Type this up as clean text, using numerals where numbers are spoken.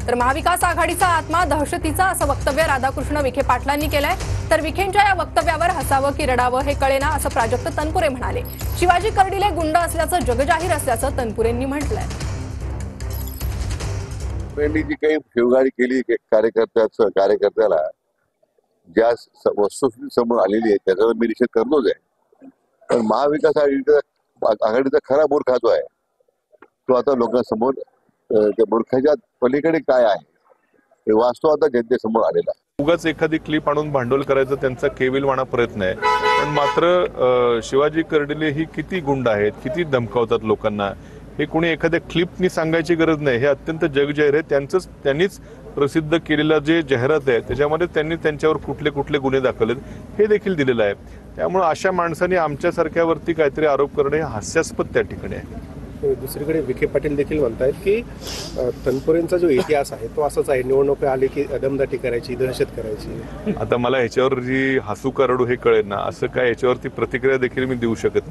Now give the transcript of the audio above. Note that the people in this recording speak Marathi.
तर महाविकास आघाडीचा आत्मा दहशतीचा असं वक्तव्य राधाकृष्ण विखे पाटलांनी केलंय। तर विखेंच्या या वक्तव्यावर हसावं की रडावं हे कळेना असं प्राजक्त तनपुरे म्हणाले। शिवाजी कर्डिले गुंड असल्याचं जगजाहीर असल्याचं तनपुरेंनी म्हटलंय। त्यांनी जी काही शिवगाडी केली कार्यकर्त्याला ज्या वस्तुस्थिती समोर आलेली आहे त्याचा मी निषेध करतोच आहे। पण महाविकास आघाडीचा खरा मूर्ख जो आहे तो आता लोकांसमोर त्या मूर्खाच्या पलीकडे काय आहे हे वास्तव आता जनतेसमोर आलेला आहे। उगाच एखादी क्लिप आणून भांडवल करायचा त्यांचा केविलवाणा प्रयत्न आहे। पण मात्र शिवाजी कर्डिले ही किती गुंड आहेत, किती धमकावतात लोकांना, हे कोणी एखाद्या क्लिपनी सांगायची गरज नाही। हे अत्यंत जगजाहीर आहे। त्यांनीच प्रसिद्ध केलेला जे जाहिरात आहे त्याच्यामध्ये त्यांनी त्यांच्यावर कुठले कुठले गुन्हे दाखल आहेत हे देखील दिलेलं आहे। त्यामुळे अशा माणसांनी आमच्यासारख्यावरती काहीतरी आरोप करणे हे हास्यास्पद त्या ठिकाणी आहे। दुसरीकडे विखे पाटील देखील म्हणतायत की तनपुरेंचा जो इतिहास आहे तो असाच आहे, निवडणूक आली की दमदाटी करायची, दहशत करायची। आता मला ह्याच्यावर जी हसू का रडू हे कळेल ना, असं काय याच्यावरती प्रतिक्रिया देखील मी देऊ शकत नाही।